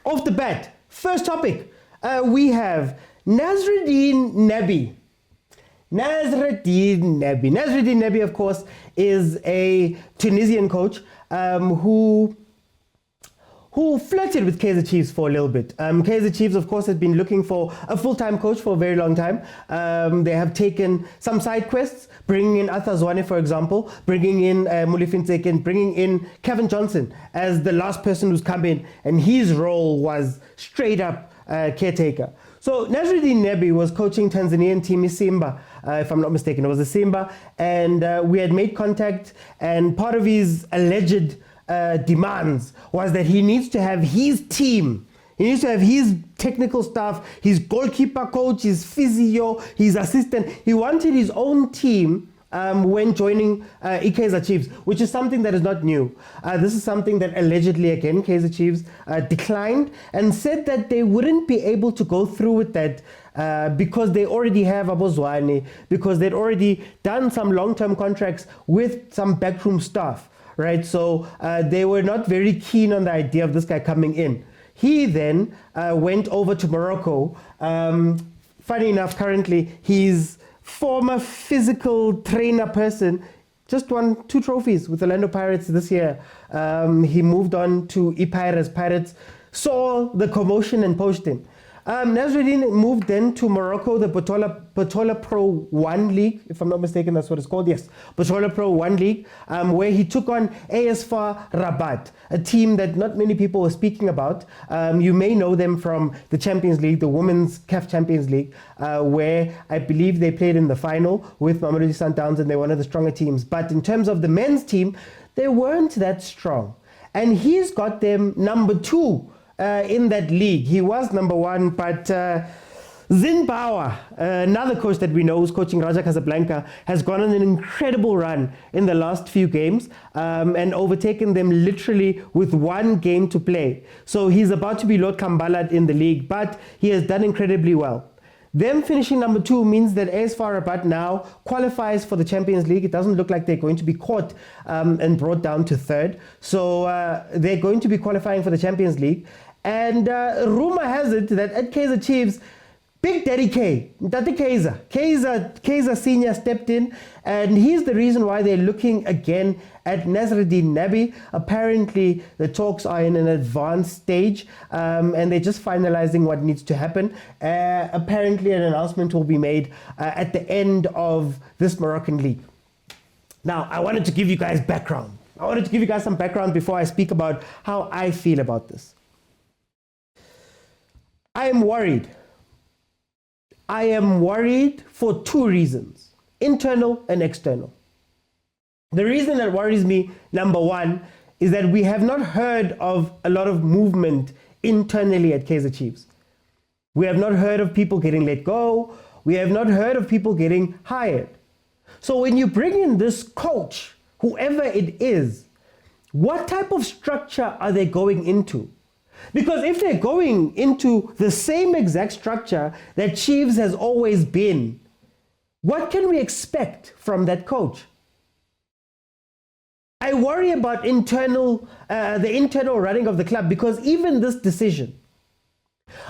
off the bat, first topic, we have Nasreddine Nabi. Nasreddine Nabi, of course, is a Tunisian coach who flirted with Kaizer Chiefs for a little bit. Kaizer Chiefs, of course, has been looking for a full-time coach for a very long time. They have taken some side quests, bringing in Arthur Zwane, for example, bringing in Motaung, bringing in Kevin Johnson as the last person who's come in, and his role was straight up caretaker. So Nasreddine Nabi was coaching Tanzanian team Simba, if I'm not mistaken. It was a Simba, and we had made contact, and part of his alleged demands was that he needs to have his team. He needs to have his technical staff, his goalkeeper coach, his physio, his assistant. He wanted his own team when joining Kaizer Chiefs, which is something that is not new. This is something that allegedly, again, Kaizer Chiefs declined and said that they wouldn't be able to go through with that because they already have Abozwane, because they'd already done some long-term contracts with some backroom staff. Right, so they were not very keen on the idea of this guy coming in. He then went over to Morocco. Funny enough, currently, his former physical trainer person just won 2 trophies with Orlando Pirates this year. He moved on to Pirates, saw the commotion and poached him. Nasreddine moved then to Morocco, the Botola Pro 1 League, if I'm not mistaken, that's what it's called. Yes, Botola Pro 1 League, where he took on AS FAR Rabat, a team that not many people were speaking about. You may know them from the Champions League, the Women's CAF Champions League, where I believe they played in the final with mamelodi Sundowns, and they're one of the stronger teams. But in terms of the men's team, they weren't that strong. And he's got them number 2 in that league. He was number 1, but Zimbabwe, another coach that we know who's coaching Raja Casablanca, has gone on an incredible run in the last few games and overtaken them literally with 1 game to play. So he's about to be Lord Kambalat in the league, but he has done incredibly well. Them finishing number 2 means that AS FAR Rabat now qualifies for the Champions League. It doesn't look like they're going to be caught and brought down to 3rd. So they're going to be qualifying for the Champions League. And rumor has it that at Kaizer Chiefs, Big Daddy K, Dati Kaizer Senior stepped in, and he's the reason why they're looking again at Nasreddine Nabi. Apparently, the talks are in an advanced stage, and they're just finalizing what needs to happen. Apparently, an announcement will be made at the end of this Moroccan league. Now, I wanted to give you guys background. I wanted to give you guys some background before I speak about how I feel about this. I am worried. I am worried for 2 reasons, internal and external. The reason that worries me, number 1, is that we have not heard of a lot of movement internally at Kaizer Chiefs. We have not heard of people getting let go. We have not heard of people getting hired. So when you bring in this coach, whoever it is, what type of structure are they going into? Because if they're going into the same exact structure that Chiefs has always been, what can we expect from that coach? I worry about the internal running of the club, because even this decision,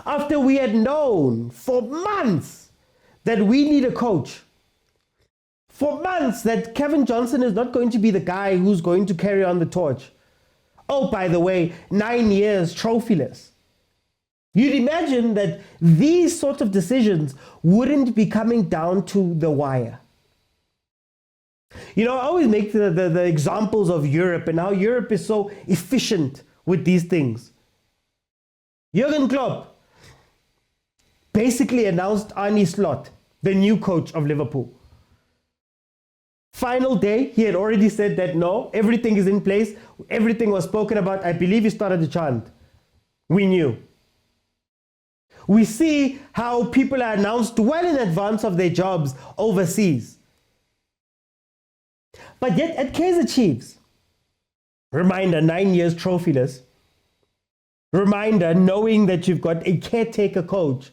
after we had known for months that we need a coach, for months that Kevin Johnson is not going to be the guy who's going to carry on the torch. Oh, by the way, 9 years trophyless. You'd imagine that these sorts of decisions wouldn't be coming down to the wire. You know, I always make the examples of Europe and how Europe is so efficient with these things. Jurgen Klopp basically announced Arne Slot, the new coach of Liverpool. Final day, he had already said that no, everything is in place, everything was spoken about. I believe he started the chant. We knew. We see how people are announced well in advance of their jobs overseas. But yet at Kaizer Chiefs, reminder, 9 years trophyless, reminder, knowing that you've got a caretaker coach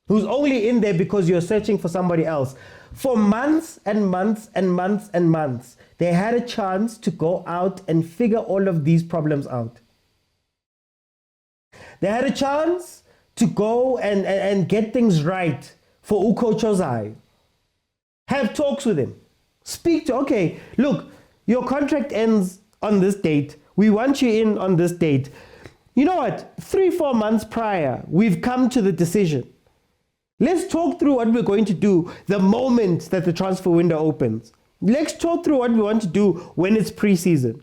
who's only in there because you're searching for somebody else. For months and months and months and months, they had a chance to go out and figure all of these problems out. They had a chance to go and get things right for Uko Chozai. Have talks with him. Speak to, okay, look, your contract ends on this date. We want you in on this date. You know what? 3-4 months prior, we've come to the decision. Let's talk through what we're going to do the moment that the transfer window opens. Let's talk through what we want to do when it's preseason.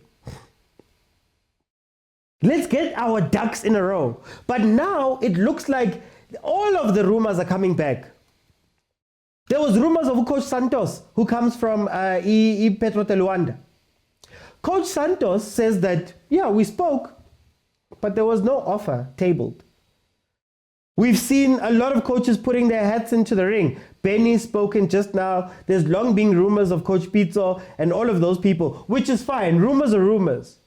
Let's get our ducks in a row. But now it looks like all of the rumors are coming back. There was rumors of Coach Santos, who comes from Petro Luanda. Coach Santos says that, yeah, we spoke, but there was no offer tabled. We've seen a lot of coaches putting their hats into the ring. Benny's spoken just now. There's long been rumors of Coach Pitso and all of those people, which is fine. Rumors are rumors.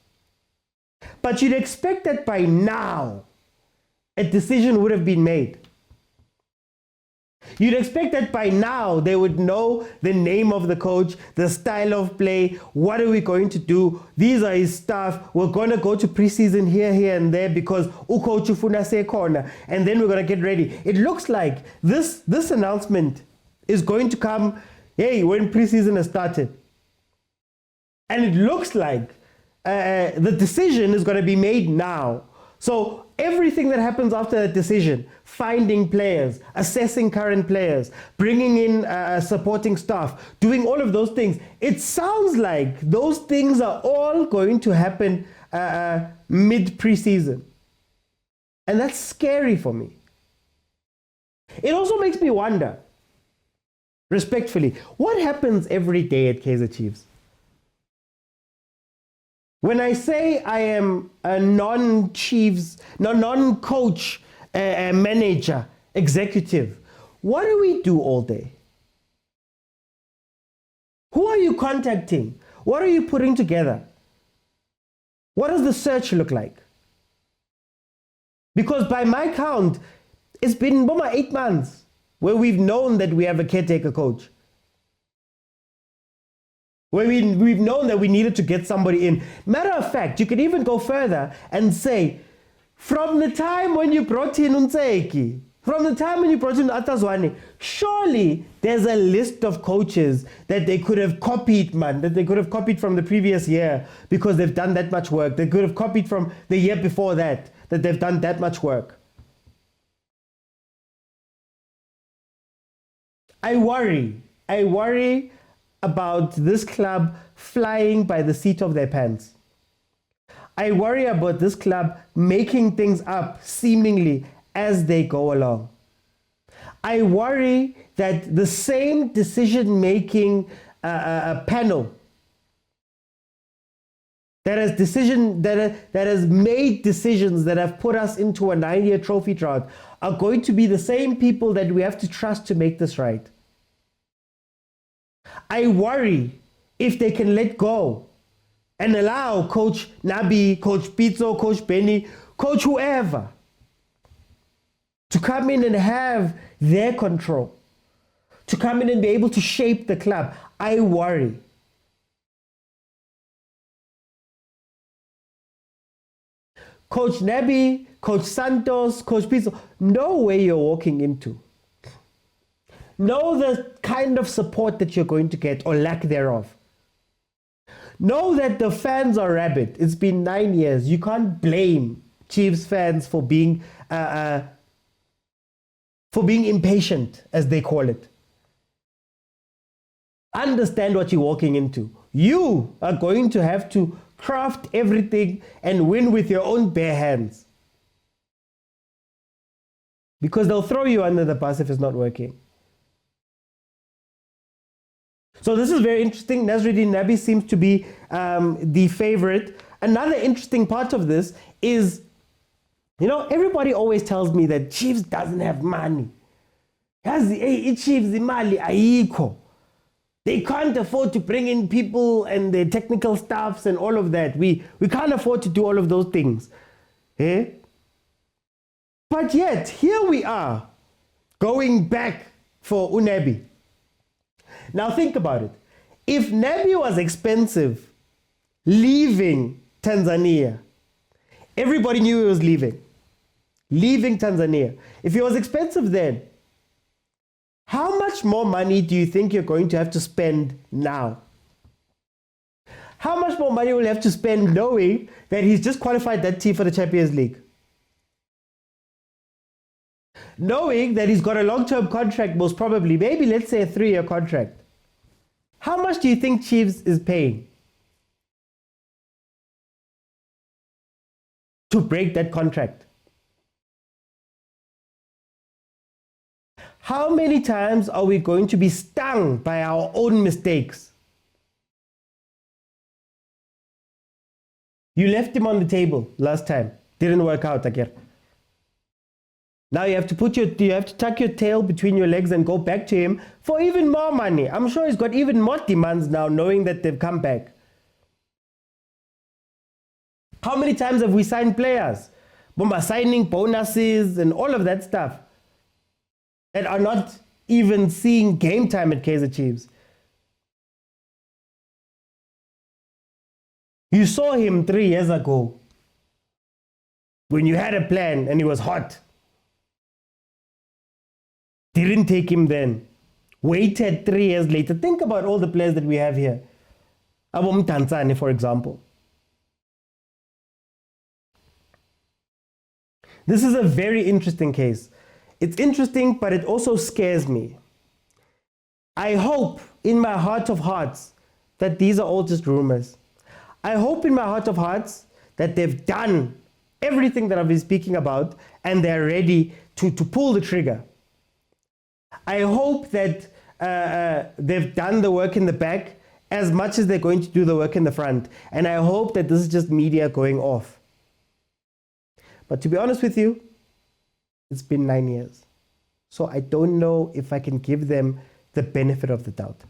But you'd expect that by now, a decision would have been made. You'd expect that by now they would know the name of the coach, the style of play, what are we going to do, these are his staff, we're going to go to preseason here and there because ucoach ufuna sekhona, and then we're going to get ready. It looks like this announcement is going to come, hey, when preseason has started. And it looks like the decision is going to be made now. So everything that happens after that decision, finding players, assessing current players, bringing in supporting staff, doing all of those things, it sounds like those things are all going to happen mid-preseason. And that's scary for me. It also makes me wonder, respectfully, what happens every day at Kaizer Chiefs? When I say I am a non-coach manager, executive, what do we do all day? Who are you contacting? What are you putting together? What does the search look like? Because by my count, it's been about 8 months where we've known that we have a caretaker coach. Where we've known that we needed to get somebody in. Matter of fact, you could even go further and say, from the time when you brought in Unseki, from the time when you brought in Atazwane, surely there's a list of coaches that they could have copied, man, that they could have copied from the previous year because they've done that much work. They could have copied from the year before that they've done that much work. I worry about this club flying by the seat of their pants. I worry about this club making things up seemingly as they go along. I worry that the same decision-making panel that has made decisions that have put us into a 9-year trophy drought are going to be the same people that we have to trust to make this right. I worry if they can let go and allow Coach Nabi, Coach Pitso, Coach Benny, Coach whoever to come in and have their control, to come in and be able to shape the club. I worry. Coach Nabi, Coach Santos, Coach Pitso, know where you're walking into. Know the kind of support that you're going to get or lack thereof. Know that the fans are rabid. It's been 9 years. You can't blame Chiefs fans for being impatient, as they call it. Understand what you're walking into. You are going to have to craft everything and win with your own bare hands. Because they'll throw you under the bus if it's not working. So this is very interesting. Nasreddine Nabi seems to be the favorite. Another interesting part of this is, everybody always tells me that Chiefs doesn't have money. Chiefs imali ayikho. They can't afford to bring in people and their technical staffs and all of that. We can't afford to do all of those things. Eh? But yet, here we are, going back for Unabi. Now think about it. If Nabi was expensive, leaving Tanzania, everybody knew he was leaving. leaving Tanzania. If he was expensive then, how much more money do you think you're going to have to spend now? How much more money will you have to spend knowing that he's just qualified that team for the Champions League? Knowing that he's got a long-term contract, most probably, maybe let's say a 3-year contract. How much do you think Chiefs is paying to break that contract? How many times are we going to be stung by our own mistakes? You left him on the table last time. Didn't work out, Akir. Now you have to tuck your tail between your legs and go back to him for even more money. I'm sure he's got even more demands now, knowing that they've come back. How many times have we signed players? Bomba signing bonuses and all of that stuff that are not even seeing game time at Kaizer Chiefs. You saw him 3 years ago when you had a plan and he was hot. Didn't take him then. Waited 3 years later. Think about all the players that we have here. Abom Tanzania, for example. This is a very interesting case. It's interesting, but it also scares me. I hope in my heart of hearts that these are all just rumors. I hope in my heart of hearts that they've done everything that I've been speaking about and they're ready to pull the trigger. I hope that they've done the work in the back as much as they're going to do the work in the front. And I hope that this is just media going off. But to be honest with you, it's been 9 years. So I don't know if I can give them the benefit of the doubt.